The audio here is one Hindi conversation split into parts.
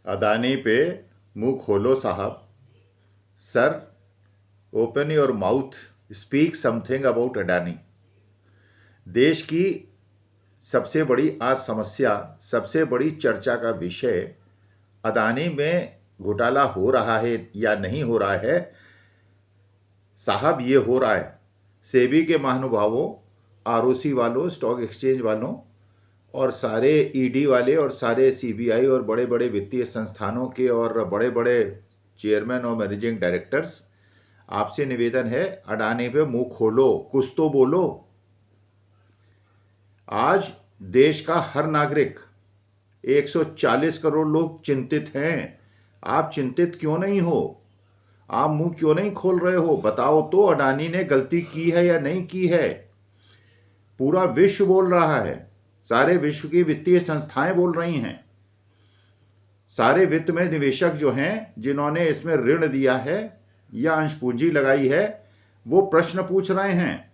अदानी पे मुंह खोलो साहब। Sir, open your mouth, speak something about Adani. देश की सबसे बड़ी आज समस्या, सबसे बड़ी चर्चा का विषय अदानी में घोटाला हो रहा है या नहीं हो रहा है। साहब, ये हो रहा है। सेबी के महानुभावों, आरओसी वालों, स्टॉक एक्सचेंज वालों और सारे ईडी वाले और सारे सीबीआई और बड़े बड़े वित्तीय संस्थानों के और बड़े बड़े चेयरमैन और मैनेजिंग डायरेक्टर्स, आपसे निवेदन है, अडानी पे मुंह खोलो, कुछ तो बोलो। आज देश का हर नागरिक, 140 करोड़ लोग चिंतित हैं। आप चिंतित क्यों नहीं हो? आप मुंह क्यों नहीं खोल रहे हो? बताओ तो, अडानी ने गलती की है या नहीं की है? पूरा विश्व बोल रहा है, सारे विश्व की वित्तीय संस्थाएं बोल रही हैं, सारे वित्त में निवेशक जो हैं, जिन्होंने इसमें ऋण दिया है या अंश पूंजी लगाई है, वो प्रश्न पूछ रहे हैं।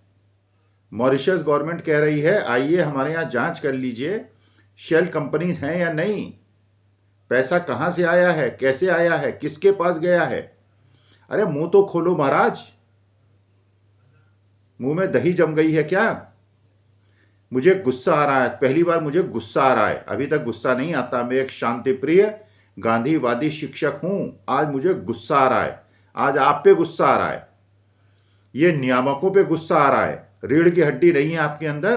मॉरिशस गवर्नमेंट कह रही है, आइए हमारे यहाँ जांच कर लीजिए, शेल कंपनीज हैं या नहीं, पैसा कहाँ से आया है, कैसे आया है, किसके पास गया है। अरे मुंह तो खोलो महाराज, मुंह में दही जम गई है क्या? मुझे गुस्सा आ रहा है, पहली बार मुझे गुस्सा आ रहा है। अभी तक गुस्सा नहीं आता। मैं एक शांतिप्रिय गांधीवादी शिक्षक हूं। आज मुझे गुस्सा आ रहा है। आज आप पे गुस्सा आ रहा है, ये नियामकों पे गुस्सा आ रहा है। रीढ़ की हड्डी नहीं है आपके अंदर?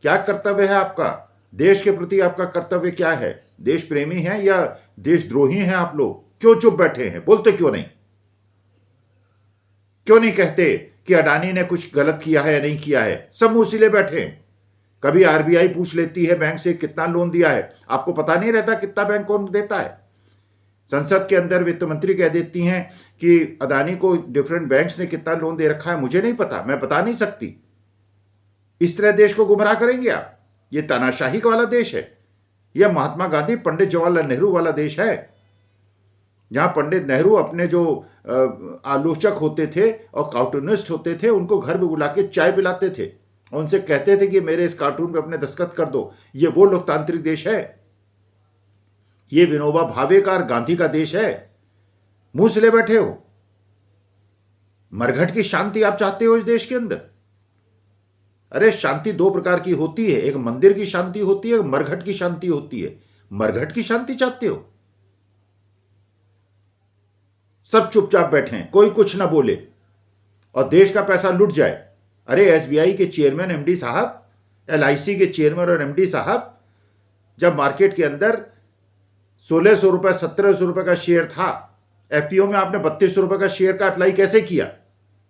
क्या कर्तव्य है आपका? देश के प्रति आपका कर्तव्य क्या है? देश प्रेमी है या देशद्रोही हैं आप लोग? क्यों चुप बैठे हैं? बोलते क्यों नहीं? क्यों नहीं कहते कि अडानी ने कुछ गलत किया है या नहीं किया है? सब मुंह सिले बैठे हैं। कभी आरबीआई पूछ लेती है बैंक से कितना लोन दिया है, आपको पता नहीं रहता कितना बैंक कौन देता है। संसद के अंदर वित्त मंत्री कह देती हैं कि अदानी को डिफरेंट बैंक्स ने कितना लोन दे रखा है, मुझे नहीं पता, मैं बता नहीं सकती। इस तरह देश को गुमराह करेंगे आप? ये तानाशाही वाला देश है? यह महात्मा गांधी, पंडित जवाहरलाल नेहरू वाला देश है, जहां पंडित नेहरू अपने जो आलोचक होते थे और कार्टूनिस्ट होते थे, उनको घर में बुला के चाय पिलाते थे, उनसे कहते थे कि मेरे इस कार्टून पे अपने दस्तखत कर दो। ये वो लोकतांत्रिक देश है? ये विनोबा भावे का और गांधी का देश है? मुंह सिले बैठे हो। मरघट की शांति आप चाहते हो इस देश के अंदर? अरे शांति दो प्रकार की होती है, एक मंदिर की शांति होती है, एक मरघट की शांति होती है। मरघट की शांति चाहते हो? सब चुपचाप बैठे हैं, कोई कुछ ना बोले और देश का पैसा लुट जाए। अरे एसबीआई के चेयरमैन एमडी साहब, एलआईसी के चेयरमैन और एमडी साहब, जब मार्केट के अंदर 1600 रुपए 1700 रुपए का शेयर था, एफपीओ में आपने 3200 रुपए का शेयर का अप्लाई कैसे किया?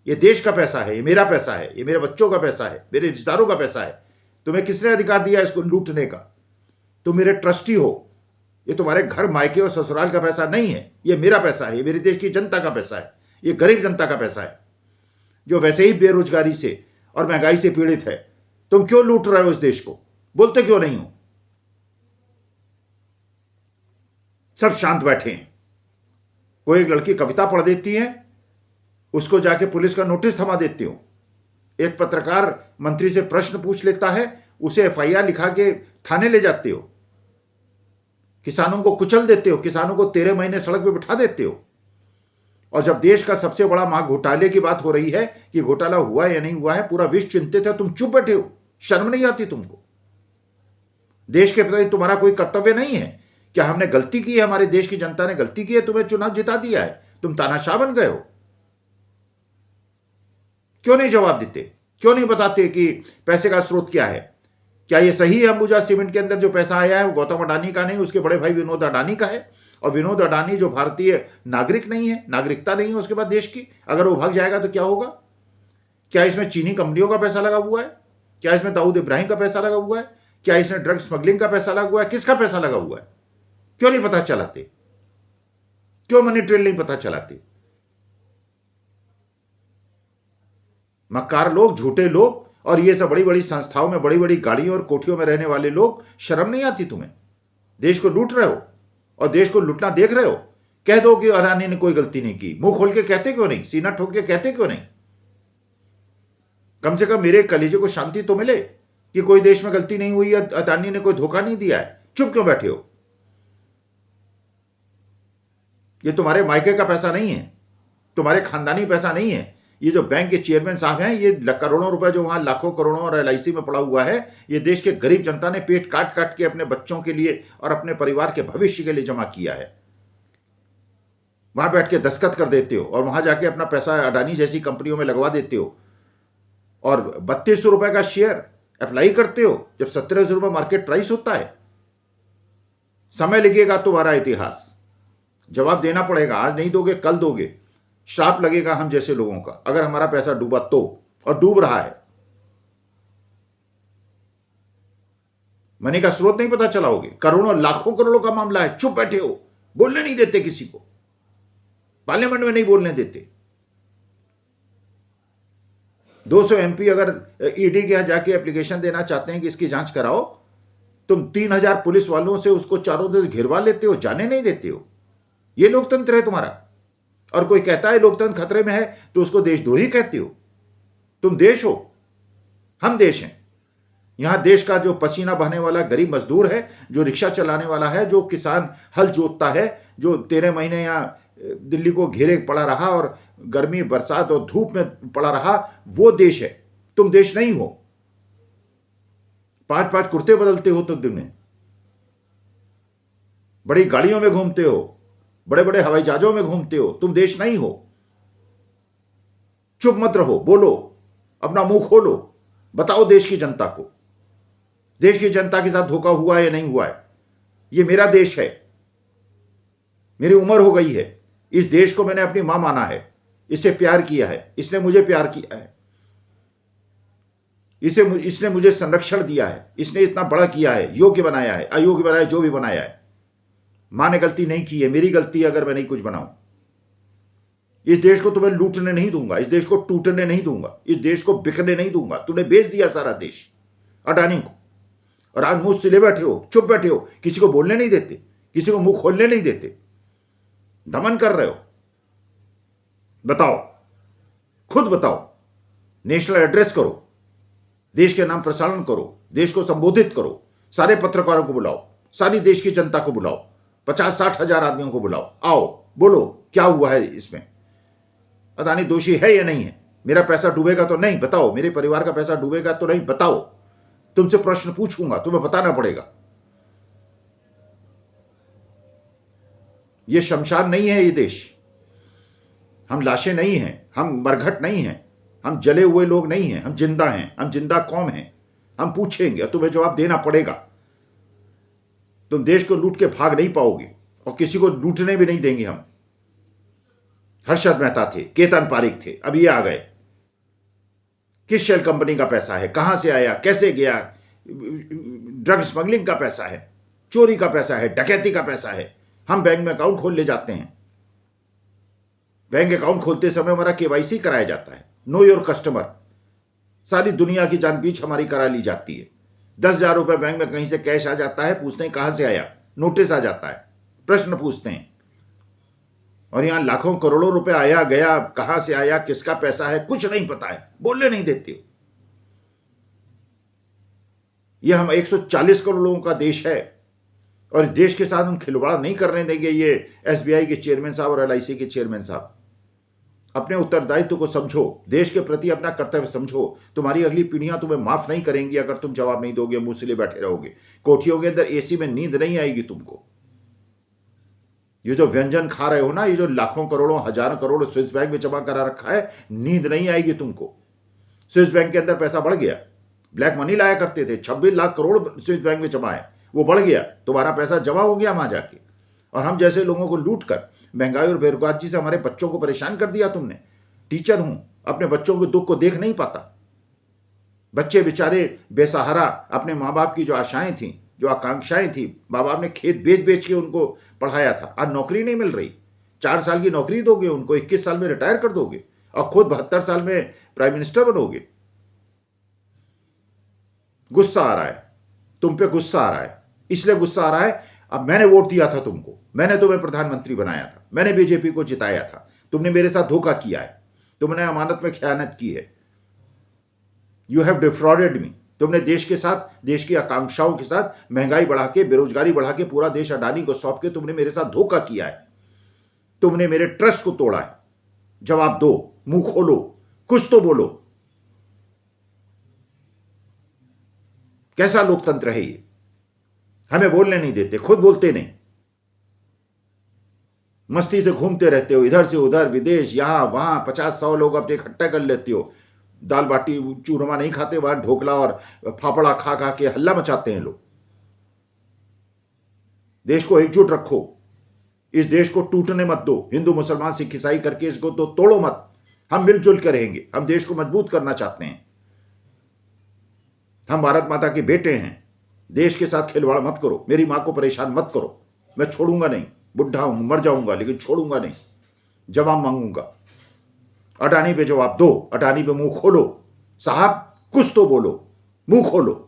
ये देश का पैसा है, ये मेरा पैसा है, ये मेरे बच्चों का पैसा है, मेरे रिश्तेदारों का पैसा है। तुम्हें किसने अधिकार दिया इसको लूटने का? तुम मेरे ट्रस्टी हो। ये तुम्हारे घर मायके और ससुराल का पैसा नहीं है, ये मेरा पैसा है, ये मेरे देश की जनता का पैसा है, ये गरीब जनता का पैसा है, जो वैसे ही बेरोजगारी से और महंगाई से पीड़ित है। तुम क्यों लूट रहे हो इस देश को? बोलते क्यों नहीं हो? सब शांत बैठे हैं। कोई एक लड़की कविता पढ़ देती है, उसको जाके पुलिस का नोटिस थमा देते हो। एक पत्रकार मंत्री से प्रश्न पूछ लेता है, उसे एफआईआर लिखा के थाने ले जाते हो। किसानों को कुचल देते हो, किसानों को 13 महीने सड़क पे बिठा देते हो। और जब देश का सबसे बड़ा महा घोटाले की बात हो रही है कि घोटाला हुआ या नहीं हुआ है, पूरा विश्व चिंतित है, तुम चुप बैठे हो। शर्म नहीं आती तुमको? देश के प्रति तुम्हारा कोई कर्तव्य नहीं है? क्या हमने गलती की है? हमारे देश की जनता ने गलती की है, तुम्हें चुनाव जिता दिया है, तुम तानाशाह बन गए हो। क्यों नहीं जवाब देते? क्यों नहीं बताते कि पैसे का स्रोत क्या है? क्या यह सही है अंबुजा सीमेंट के अंदर जो पैसा आया है वो गौतम अडानी का नहीं, उसके बड़े भाई विनोद अडानी का है? और विनोद अडानी जो भारतीय नागरिक नहीं है, नागरिकता नहीं है उसके बाद देश की, अगर वो भाग जाएगा तो क्या होगा? क्या इसमें चीनी कंपनियों का पैसा लगा हुआ है? क्या इसमें दाऊद इब्राहिम का पैसा लगा हुआ है? क्या इसमें ड्रग स्मगलिंग का पैसा लगा हुआ है? किसका पैसा लगा हुआ है? क्यों नहीं पता चलाते? क्यों मनी ट्रेल नहीं पता चलाते? मक्कार लोग, झूठे लोग, और ये सब बड़ी बड़ी संस्थाओं में, बड़ी बड़ी गाड़ियों और कोठियों में रहने वाले लोग, शर्म नहीं आती तुम्हें? देश को लूट रहे हो और देश को लूटना देख रहे हो। कह दो कि अडानी ने कोई गलती नहीं की, मुंह खोल के कहते क्यों नहीं? सीना ठोक के कहते क्यों नहीं? कम से कम मेरे कलेजे को शांति तो मिले कि कोई देश में गलती नहीं हुई है, अडानी ने कोई धोखा नहीं दिया है। चुप क्यों बैठे हो? ये तुम्हारे मायके का पैसा नहीं है, तुम्हारे खानदानी पैसा नहीं है। ये जो बैंक के चेयरमैन साहब हैं, ये करोड़ों रुपए जो वहां लाखों करोड़ों और LIC में पड़ा हुआ है, ये देश के गरीब जनता ने पेट काट काट के अपने बच्चों के लिए और अपने परिवार के भविष्य के लिए जमा किया है। वहां बैठ के दस्तखत कर देते हो और वहां जाके अपना पैसा अडानी जैसी कंपनियों में लगवा देते हो और 3200 रुपए का शेयर अप्लाई करते हो जब 1700 रुपए मार्केट प्राइस होता है। समय लगेगा तुम्हारा इतिहास, जवाब देना पड़ेगा। आज नहीं दोगे, कल दोगे। श्राप लगेगा हम जैसे लोगों का अगर हमारा पैसा डूबा तो, और डूब रहा है। मनी का स्रोत नहीं पता चलाओगे, करोड़ों लाखों करोड़ों का मामला है, चुप बैठे हो, बोलने नहीं देते किसी को, पार्लियामेंट में नहीं बोलने देते। 200 MP अगर ED के यहां जाके एप्लीकेशन देना चाहते हैं कि इसकी जांच कराओ, तुम 3000 पुलिस वालों से उसको चारों तरफ घिरवा लेते हो, जाने नहीं देते हो। ये लोकतंत्र है तुम्हारा। और कोई कहता है लोकतंत्र खतरे में है तो उसको देशद्रोही कहते हो। तुम देश हो, हम देश हैं। यहां देश का जो पसीना बहाने वाला गरीब मजदूर है, जो रिक्शा चलाने वाला है, जो किसान हल जोतता है, जो 13 महीने यहां दिल्ली को घेरे पड़ा रहा और गर्मी बरसात और धूप में पड़ा रहा, वो देश है। तुम देश नहीं हो। 5-5 कुर्ते बदलते हो तुम दिन में, बड़ी गाड़ियों में घूमते हो, बड़े बड़े हवाई जहाजों में घूमते हो। तुम देश नहीं हो। चुप मत रहो, बोलो, अपना मुंह खोलो, बताओ देश की जनता को, देश की जनता के साथ धोखा हुआ है या नहीं हुआ है। ये मेरा देश है, मेरी उम्र हो गई है, इस देश को मैंने अपनी मां माना है, इससे प्यार किया है, इसने मुझे प्यार किया है, इसने मुझे संरक्षण दिया है, इसने इतना बड़ा किया है, योग्य बनाया है, अयोग्य बनाया, जो भी बनाया है। मां ने गलती नहीं की है, मेरी गलती है अगर मैं नहीं कुछ बनाऊं। इस देश को तुम्हें लूटने नहीं दूंगा, इस देश को टूटने नहीं दूंगा, इस देश को बिकने नहीं दूंगा। तुमने बेच दिया सारा देश अडानी को, और आज मुंह सिले बैठे हो, चुप बैठे हो, किसी को बोलने नहीं देते, किसी को मुंह खोलने नहीं देते, दमन कर रहे हो। बताओ, खुद बताओ, नेशनल एड्रेस करो, देश के नाम प्रसारण करो, देश को संबोधित करो, सारे पत्रकारों को बुलाओ, सारी देश की जनता को बुलाओ, 50-60 हजार आदमियों को बुलाओ, आओ बोलो क्या हुआ है इसमें। अदानी दोषी है या नहीं है? मेरा पैसा डूबेगा तो नहीं, बताओ। मेरे परिवार का पैसा डूबेगा तो नहीं, बताओ। तुमसे प्रश्न पूछूंगा, तुम्हें बताना पड़ेगा। ये शमशान नहीं है ये देश। हम लाशें नहीं हैं, हम मरघट नहीं हैं, हम जले हुए लोग नहीं हैं, हम जिंदा हैं, हम जिंदा कौम हैं। हम पूछेंगे और तुम्हें जवाब देना पड़ेगा। तुम देश को लूट के भाग नहीं पाओगे और किसी को लूटने भी नहीं देंगे हम। हर्षद मेहता थे, केतन पारिक थे, अब ये आ गए। किस शेल कंपनी का पैसा है, कहां से आया, कैसे गया? ड्रग स्मगलिंग का पैसा है, चोरी का पैसा है, डकैती का पैसा है। हम बैंक में अकाउंट खोल ले जाते हैं। बैंक अकाउंट खोलते समय हमारा KYC कराया जाता है, नो योर कस्टमर। सारी दुनिया की जानबूझ हमारी करा ली जाती है। 10,000 रुपए बैंक में कहीं से कैश आ जाता है, पूछते हैं कहां से आया, नोटिस आ जाता है, प्रश्न पूछते हैं। और यहां लाखों करोड़ों रुपए आया गया, कहां से आया, किसका पैसा है, कुछ नहीं पता है, बोलने नहीं देते। यह हम 140 करोड़ लोगों का देश है और देश के साथ हम खिलवाड़ नहीं करने देंगे। ये SBI के चेयरमैन साहब और LIC के चेयरमैन साहब, अपने उत्तरदायित्व को समझो, देश के प्रति अपना कर्तव्य समझो। तुम्हारी अगली पीढ़ियां तुम्हें माफ नहीं करेंगी अगर तुम जवाब नहीं दोगे, मुंह सिले बैठे रहोगे। कोठियों के अंदर AC में नींद नहीं आएगी तुमको। ये जो व्यंजन खा रहे हो ना, ये जो लाखों करोड़ों हजारों करोड़ स्विस बैंक में जमा करा रखा है, नींद नहीं आएगी तुमको। स्विस बैंक के अंदर पैसा बढ़ गया, ब्लैक मनी लाया करते थे, 26 लाख करोड़ स्विस बैंक में जमा है, वो बढ़ गया, तुम्हारा पैसा जमा हो गया वहां जाके। और हम जैसे लोगों को लूट कर महंगाई और बेरोजगारी से हमारे बच्चों को परेशान कर दिया तुमने। टीचर हूं, अपने बच्चों के दुख को देख नहीं पाता। बच्चे बेचारे बेसहारा, अपने माँ बाप की जो आशाएं थी, जो आकांक्षाएं थी, माँ बाप ने खेत बेच बेच के उनको पढ़ाया था, आज नौकरी नहीं मिल रही। 4 साल की नौकरी दोगे उनको, 21 साल में रिटायर कर दोगे और खुद 72 साल में प्राइम मिनिस्टर बनोगे। गुस्सा आ रहा है, तुम पे गुस्सा आ रहा है, इसलिए गुस्सा आ रहा है। अब मैंने वोट दिया था तुमको, मैंने तुम्हें प्रधानमंत्री बनाया था, मैंने बीजेपी को जिताया था, तुमने मेरे साथ धोखा किया है, तुमने अमानत में खयानत की है। यू हैव डिफ्रॉडेड मी। तुमने देश के साथ, देश की आकांक्षाओं के साथ महंगाई बढ़ा के, बेरोजगारी बढ़ा के, पूरा देश अडानी को सौंप के तुमने मेरे साथ धोखा किया है। तुमने मेरे ट्रस्ट को तोड़ा है। जवाब दो, मुंह खोलो, कुछ तो बोलो। कैसा लोकतंत्र है ये? हमें बोलने नहीं देते, खुद बोलते नहीं, मस्ती से घूमते रहते हो इधर से उधर, विदेश, यहां वहां, 50-100 लोग अपने इकट्ठा कर लेते हो। दाल बाटी चूरमा नहीं खाते, वहां ढोकला और फाफड़ा खा खा के हल्ला मचाते हैं लोग। देश को एकजुट रखो, इस देश को टूटने मत दो। हिंदू मुसलमान सिख ईसाई करके इसको तो तोड़ो मत। हम मिलजुल कर रहेंगे, हम देश को मजबूत करना चाहते हैं। हम भारत माता के बेटे हैं। देश के साथ खिलवाड़ मत करो, मेरी मां को परेशान मत करो। मैं छोड़ूंगा नहीं, बुढ़ा हूं, मर जाऊंगा, लेकिन छोड़ूंगा नहीं। जवाब मांगूंगा। अडानी पे जवाब दो, अडानी पे मुंह खोलो। साहब कुछ तो बोलो, मुंह खोलो।